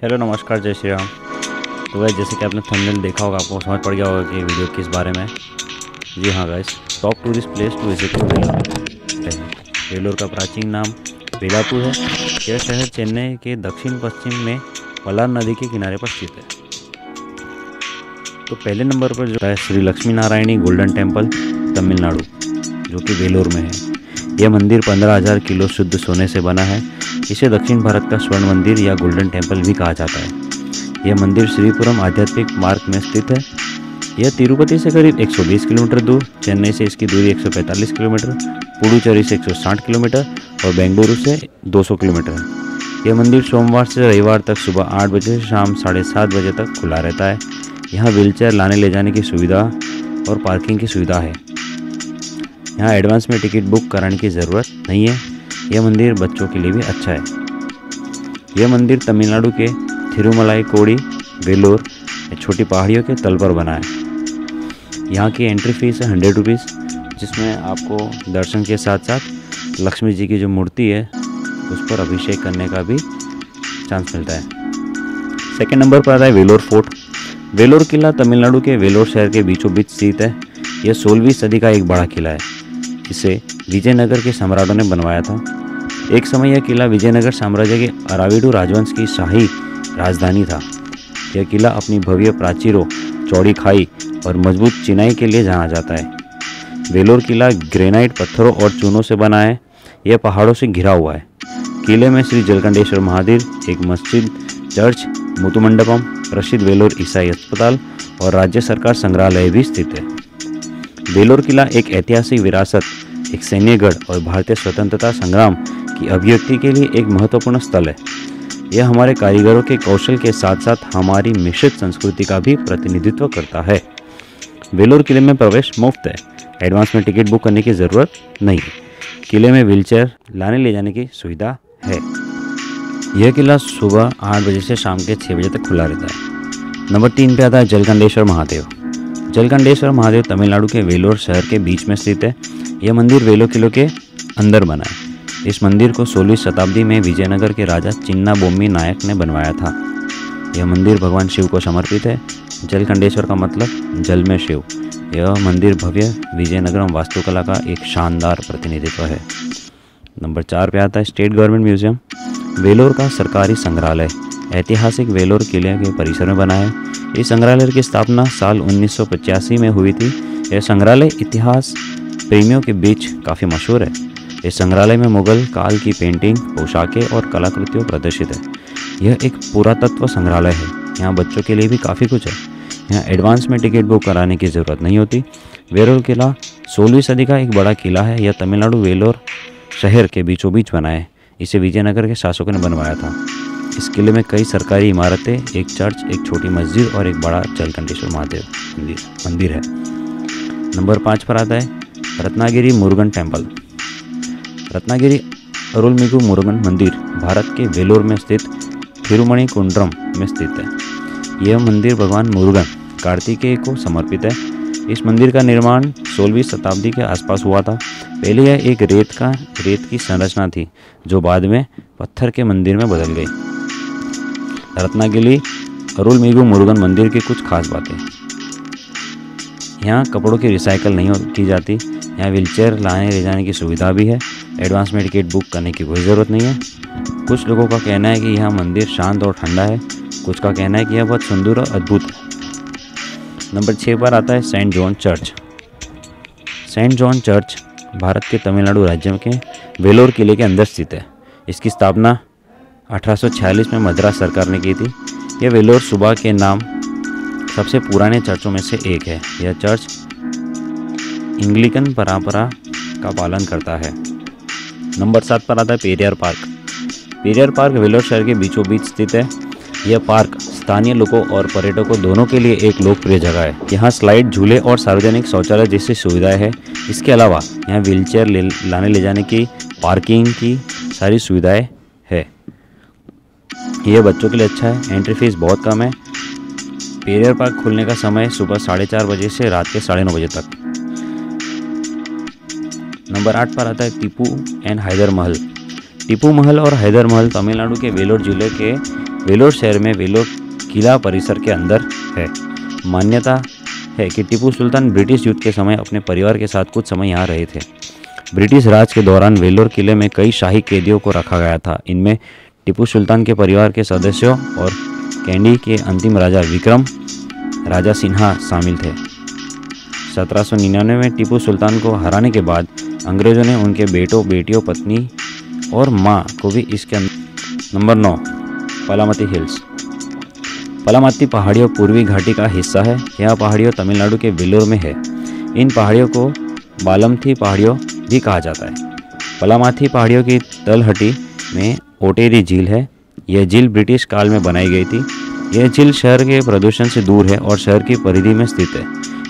Hello नमस्कार, जय श्री राम। तो गाइस, जैसे कि आपने थंबनेल देखा होगा, आपको समझ पड़ गया होगा कि ये वीडियो किस बारे में है। जी हाँ guys, top tourist place to visit in Vellore. Vellore का प्राचीन नाम वेलापुर है। यह शहर चेन्नई के दक्षिण पश्चिम में पलार नदी के किनारे पर स्थित है। तो पहले नंबर पर जो है श्री लक्ष्मी नारायणी गोल्डन टेम्पल, तमिलनाडु, जो कि वेल्लोर में है। यह मंदिर 15,000 किलो शुद्ध सोने से बना है। इसे दक्षिण भारत का स्वर्ण मंदिर या गोल्डन टेम्पल भी कहा जाता है। यह मंदिर श्रीपुरम आध्यात्मिक मार्ग में स्थित है। यह तिरुपति से करीब 120 किलोमीटर दूर, चेन्नई से इसकी दूरी 145 किलोमीटर, पुडुचेरी से 160 किलोमीटर और बेंगलुरु से 200 किलोमीटर है। यह मंदिर सोमवार से रविवार तक सुबह 8 बजे से शाम 7:30 बजे तक खुला रहता है। यहाँ व्हीलचेयर लाने ले जाने की सुविधा और पार्किंग की सुविधा है। यहाँ एडवांस में टिकट बुक कराने की ज़रूरत नहीं है। यह मंदिर बच्चों के लिए भी अच्छा है। यह मंदिर तमिलनाडु के थिरुमलाई कोडी वेल्लोर छोटी पहाड़ियों के तल पर बना है। यहाँ की एंट्री फीस है 100 रुपीज़, जिसमें आपको दर्शन के साथ साथ लक्ष्मी जी की जो मूर्ति है उस पर अभिषेक करने का भी चांस मिलता है। सेकेंड नंबर पर आता है वेल्लोर फोर्ट। वेल्लोर किला तमिलनाडु के वेल्लोर शहर के बीचों बीच स्थित है। यह 16वीं सदी का एक बड़ा किला है। इसे विजयनगर के सम्राटों ने बनवाया था। एक समय यह किला विजयनगर साम्राज्य के अराविडु राजवंश की शाही राजधानी था। यह किला अपनी भव्य प्राचीरों, चौड़ी खाई और मजबूत चिनाई के लिए जाना जाता है। वेल्लोर किला ग्रेनाइट पत्थरों और चूनों से बना है। यह पहाड़ों से घिरा हुआ है। किले में श्री जलकंडेश्वर महादेव, एक मस्जिद, चर्च, मुतुमंडपम, प्रसिद्ध वेल्लोर ईसाई अस्पताल और राज्य सरकार संग्रहालय भी स्थित है। वेल्लोर किला एक ऐतिहासिक विरासत, एक सैन्यगढ़ और भारतीय स्वतंत्रता संग्राम की अभिव्यक्ति के लिए एक महत्वपूर्ण स्थल है। यह हमारे कारीगरों के कौशल के साथ साथ हमारी मिश्रित संस्कृति का भी प्रतिनिधित्व करता है। वेल्लोर किले में प्रवेश मुफ्त है। एडवांस में टिकट बुक करने की ज़रूरत नहीं है। किले में व्हीलचेयर लाने ले जाने की सुविधा है। यह किला सुबह 8 बजे से शाम के 6 बजे तक खुला रहता है। नंबर 3 पे आता है जलकंडेश्वर महादेव। जलकंडेश्वर महादेव तमिलनाडु के वेल्लोर शहर के बीच में स्थित है। यह मंदिर वेल्लोर किले के अंदर बना है। इस मंदिर को 16वीं शताब्दी में विजयनगर के राजा चिन्नाबोम्मी नायक ने बनवाया था। यह मंदिर भगवान शिव को समर्पित है। जलकंडेश्वर का मतलब जल में शिव। यह मंदिर भव्य विजयनगरम वास्तुकला का एक शानदार प्रतिनिधित्व है। नंबर 4 पे आता है स्टेट गवर्नमेंट म्यूजियम। वेल्लोर का सरकारी संग्रहालय ऐतिहासिक वेल्लोर किले के परिसर में बना है। इस संग्रहालय की स्थापना साल 1985 में हुई थी। यह संग्रहालय इतिहास प्रेमियों के बीच काफ़ी मशहूर है। इस संग्रहालय में मुगल काल की पेंटिंग, पोशाकें और कलाकृतियों प्रदर्शित है। यह एक पुरातत्व संग्रहालय है। यहाँ बच्चों के लिए भी काफ़ी कुछ है। यहाँ एडवांस में टिकट बुक कराने की ज़रूरत नहीं होती। वेल्लोर किला 16वीं सदी का एक बड़ा किला है। यह तमिलनाडु वेल्लोर शहर के बीचों बीच बना है। इसे विजयनगर के शासकों ने बनवाया था। इस किले में कई सरकारी इमारतें, एक चर्च, एक छोटी मस्जिद और एक बड़ा जलकंडेश्वर महादेव मंदिर है। नंबर 5 पर आता है रत्नागिरी मुरुगन टेम्पल। रत्नागिरी अरुलमिगु मुरुगन मंदिर भारत के वेल्लोर में स्थित थिरुमणिकुंड्रम में स्थित है। यह मंदिर भगवान मुरुगन कार्तिकेय को समर्पित है। इस मंदिर का निर्माण 16वीं शताब्दी के आसपास हुआ था। पहले यह एक रेत की संरचना थी, जो बाद में पत्थर के मंदिर में बदल गई। रत्नागिरी अरुलमिगु मुरुगन मंदिर की कुछ खास बातें। यहाँ कपड़ों की रिसाइकल नहीं की जाती। यहाँ व्हीलचेयर लाने ले जाने की सुविधा भी है। एडवांस में टिकट बुक करने की कोई ज़रूरत नहीं है। कुछ लोगों का कहना है कि यह मंदिर शांत और ठंडा है। कुछ का कहना है कि यह बहुत सुंदर और अद्भुत है। नंबर 6 पर आता है Saint John church. Saint John church Bharat के तमिलनाडु राज्य के वेल्लोर किले के अंदर स्थित है। इसकी स्थापना 1846 में मद्रास सरकार ने की थी। यह वेल्लोर सूबा के नाम सबसे पुराने चर्चों में से एक है। यह चर्च एंग्लिकन परंपरा का पालन करता है। नंबर 7 पर आता है पेरियार पार्क। पेरियार पार्क वेल्लोर शहर के बीचों बीच स्थित है। यह पार्क स्थानीय लोगों और पर्यटकों दोनों के लिए एक लोकप्रिय जगह है। यहाँ स्लाइड, झूले और सार्वजनिक शौचालय जैसी सुविधाएं हैं। इसके अलावा यहाँ व्हीलचेयर लाने ले जाने की, पार्किंग की सारी सुविधाएं है। यह बच्चों के लिए अच्छा है। एंट्री फीस बहुत कम है। पेरियार पार्क खुलने का समय सुबह 4:30 बजे से रात के 9:30 बजे तक। नंबर 8 पर आता है टीपू एंड हैदर महल। टीपू महल और हैदर महल तमिलनाडु के वेल्लोर जिले के वेलोर शहर में वेलोर किला परिसर के अंदर है। मान्यता है कि टीपू सुल्तान ब्रिटिश युद्ध के समय अपने परिवार के साथ कुछ समय यहाँ रहे थे। ब्रिटिश राज के दौरान वेलोर किले में कई शाही कैदियों को रखा गया था। इनमें टीपू सुल्तान के परिवार के सदस्यों और कैंडी के अंतिम राजा विक्रम राजा सिन्हा शामिल थे। 1799 में टीपू सुल्तान को हराने के बाद अंग्रेज़ों ने उनके बेटों, बेटियों, पत्नी और मां को भी इसके नंबर 9 पलामती हिल्स। पलामती पहाड़ियों पूर्वी घाटी का हिस्सा है। यह पहाड़ियों तमिलनाडु के वेलोर में है। इन पहाड़ियों को बालमथी पहाड़ियों भी कहा जाता है। पलामती पहाड़ियों की तलहटी में ओटेरी झील है। यह झील ब्रिटिश काल में बनाई गई थी। यह झील शहर के प्रदूषण से दूर है और शहर की परिधि में स्थित है।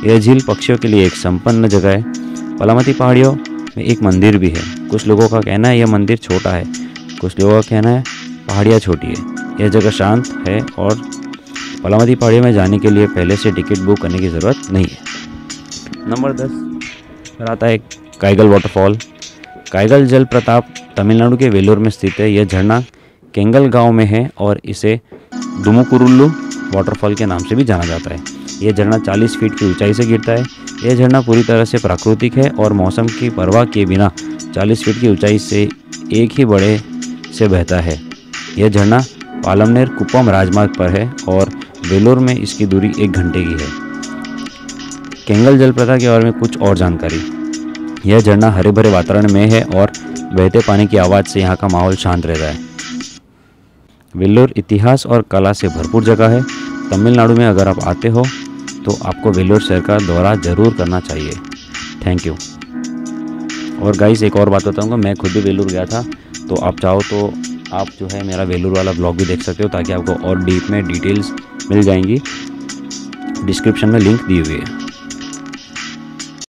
यह झील पक्षियों के लिए एक संपन्न जगह है। पलामती पहाड़ियों में एक मंदिर भी है। कुछ लोगों का कहना है यह मंदिर छोटा है, कुछ लोगों का कहना है पहाड़ियाँ छोटी है। यह जगह शांत है और पलामती पहाड़ियों में जाने के लिए पहले से टिकट बुक करने की ज़रूरत नहीं है। नंबर 10 पर आता है काइगल वाटरफॉल। काइगल जलप्रपात तमिलनाडु के वेलोर में स्थित है। यह झरना केंगल गांव में है और इसे दुमुकुरुल्लू वाटरफॉल के नाम से भी जाना जाता है। यह झरना 40 फीट की ऊंचाई से गिरता है। यह झरना पूरी तरह से प्राकृतिक है और मौसम की परवाह किए बिना 40 फीट की ऊंचाई से एक ही बड़े से बहता है। यह झरना पालमनेर कुप्पम राजमार्ग पर है और वेलोर में इसकी दूरी 1 घंटे की है। केंगल जलप्रपात के बारे में कुछ और जानकारी। यह झरना हरे भरे वातावरण में है और बहते पानी की आवाज़ से यहाँ का माहौल शांत रहता है। वेलोर इतिहास और कला से भरपूर जगह है। तमिलनाडु में अगर आप आते हो तो आपको वेलोर शहर का दौरा ज़रूर करना चाहिए। Thank you. और गाइस एक और बात बताऊंगा, मैं खुद भी वेलोर गया था, तो आप चाहो तो आप जो है मेरा वेलोर वाला ब्लॉग भी देख सकते हो, ताकि आपको और डीप में डिटेल्स मिल जाएंगी। डिस्क्रिप्शन में लिंक दी हुई है।